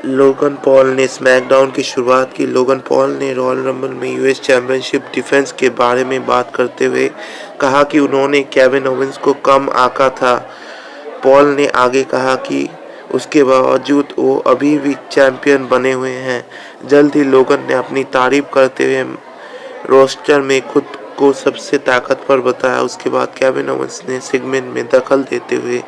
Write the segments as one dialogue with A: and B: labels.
A: Logan Paul ने SmackDown की शुरुआत की। लोगन पॉल ने रॉयल रंबल में यूएस चैंपियनशिप डिफेंस के बारे में बात करते हुए कहा कि उन्होंने केविन ओवेंस को कम आंका था। पॉल ने आगे कहा कि उसके बावजूद वो अभी भी चैंपियन बने हुए हैं। जल्द ही लोगन ने अपनी तारीफ करते हुए रोस्टर में खुद को सबसे ताकतवर बताया। उसके बाद केविन ओवेंस ने सेगमेंट में दखल देते हुए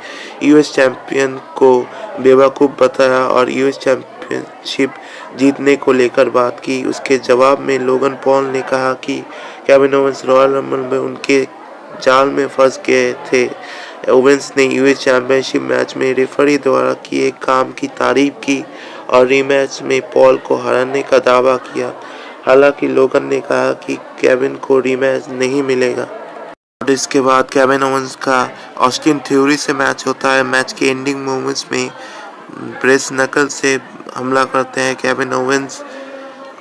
A: यूएस चैंपियन को बेवकूफ़ बताया और यूएस चैंपियनशिप जीतने को लेकर बात की। उसके जवाब में लोगन पॉल ने कहा कि केविन ओवेंस रॉयल रंबल में उनके जाल में फंस गए थे। ओवेंस ने यूएस चैंपियनशिप मैच में रेफरी द्वारा किए काम की तारीफ की और रीमैच में पॉल को हराने का दावा किया। हालांकि लोगन ने कहा कि केविन को रीमैच नहीं मिलेगा। और इसके बाद केविन ओवेंस का ऑस्टिन थ्योरी से मैच होता है। मैच के एंडिंग मोमेंट्स में ब्रेस नकल से हमला करते हैं केविन ओवेंस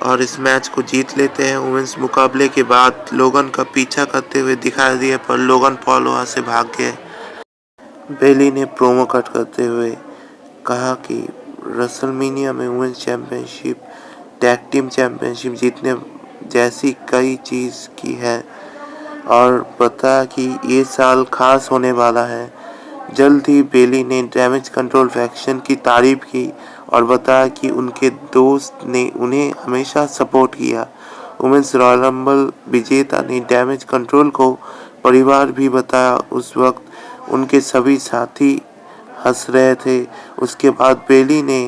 A: और इस मैच को जीत लेते हैं। ओवेंस मुकाबले के बाद लोगन का पीछा करते हुए दिखाई दिए पर लोगन पॉल वहां से भाग गए। बेली ने प्रोमो कट करते हुए कहा कि रेसलमेनिया में women's championship, tag team championship जीतने जैसी कई चीज़ की है और बताया कि ये साल खास होने वाला है। जल्द ही बेली ने डैमेज कंट्रोल फैक्शन की तारीफ की और बताया कि उनके दोस्त ने उन्हें हमेशा सपोर्ट किया। वुमेन्स रॉयल रंबल विजेता ने डैमेज कंट्रोल को परिवार भी बताया। उस वक्त उनके सभी साथी हंस रहे थे। उसके बाद बेली ने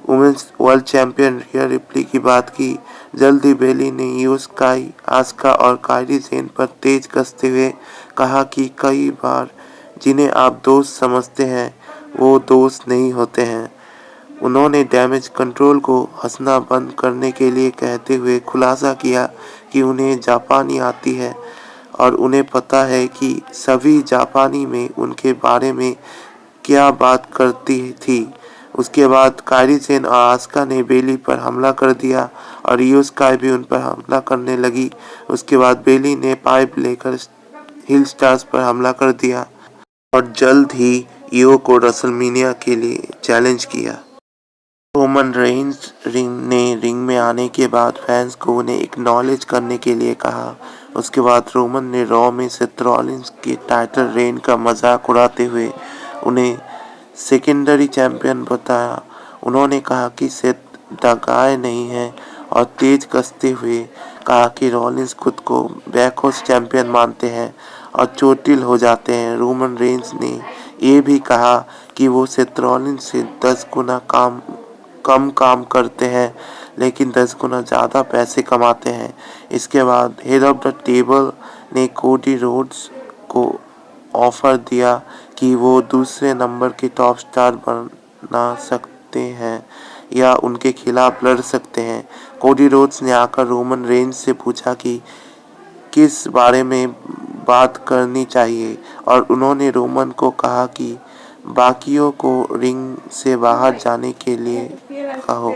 A: women's world champion Rhea Ripley की बात की। जल्द ही बेली ने इयो स्काई, आस्का और कायरी जेन पर तेज कसते हुए कहा कि कई बार जिन्हें आप दोस्त समझते हैं वो दोस्त नहीं होते हैं। उन्होंने डैमेज कंट्रोल को हंसना बंद करने के लिए कहते हुए खुलासा किया कि उन्हें जापानी आती है और उन्हें पता है कि सभी जापानी में उनके बारे में क्या बात करती थी। उसके बाद कायरी जेन और आस्का ने बेली पर हमला कर दिया और इयो स्काई भी उन पर हमला करने लगी। उसके बाद बेली ने पाइप लेकर हिल स्टार्स पर हमला कर दिया और जल्द ही इयो को रेसलमेनिया के लिए चैलेंज किया। रोमन रेंस ने रिंग में आने के बाद फैंस को उन्हें एक्नॉलेज करने के लिए कहा। उसके बाद रोमन ने रॉ में सेथ रॉलिंस के टाइटल रेन का मजाक उड़ाते हुए उन्हें सेकेंडरी चैंपियन बताया। उन्होंने कहा कि सेथ डगाए नहीं है और तेज कसते हुए कहा कि रॉलिंस खुद को बैकहाउस चैंपियन मानते हैं और चोटिल हो जाते हैं। रोमन रेंस ने ये भी कहा कि वो सेथ रॉलिंस से 10 गुना कम काम करते हैं लेकिन 10 गुना ज़्यादा पैसे कमाते हैं। इसके बाद हेड ऑफ द टेबल ने कोडी रोड्स को ऑफर दिया कि वो दूसरे नंबर के टॉप स्टार बना सकते हैं या उनके खिलाफ लड़ सकते हैं। कोडी रोड्स ने आकर रोमन रेंस से पूछा कि किस बारे में बात करनी चाहिए और उन्होंने रोमन को कहा कि बाकियों को रिंग से बाहर जाने के लिए कहो।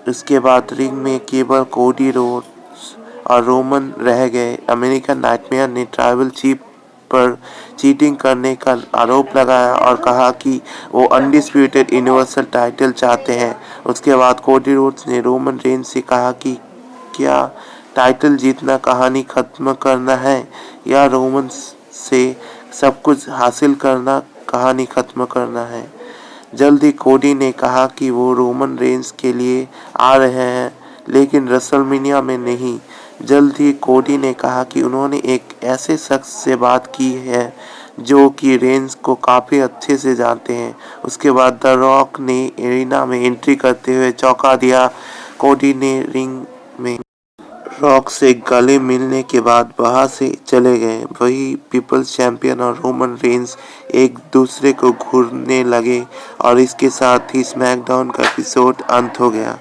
A: इसके बाद रिंग में केवल कोडी रोड्स और रोमन रह गए। अमेरिकन नाइटमेयर ने ट्राइबल चीफ पर चीटिंग करने का आरोप लगाया और कहा कि वो अनडिस्प्यूटेड यूनिवर्सल टाइटल चाहते हैं। उसके बाद कोडी रोड्स ने रोमन रेंस से कहा कि क्या टाइटल जीतना कहानी खत्म करना है या रोमन से सब कुछ हासिल करना कहानी खत्म करना है। जल्द ही कोडी ने कहा कि वो रोमन रेंस के लिए आ रहे हैं लेकिन रेसलमेनिया में नहीं। जल्द ही कोडी ने कहा कि उन्होंने एक ऐसे शख्स से बात की है जो कि रेंस को काफ़ी अच्छे से जानते हैं। उसके बाद द रॉक ने एरिना में एंट्री करते हुए चौंका दिया। कोडी ने रिंग में रॉक से गले मिलने के बाद वहां से चले गए। वही पीपल्स चैंपियन और रोमन रेंस एक दूसरे को घूरने लगे और इसके साथ ही स्मैकडाउन का एपिसोड अंत हो गया।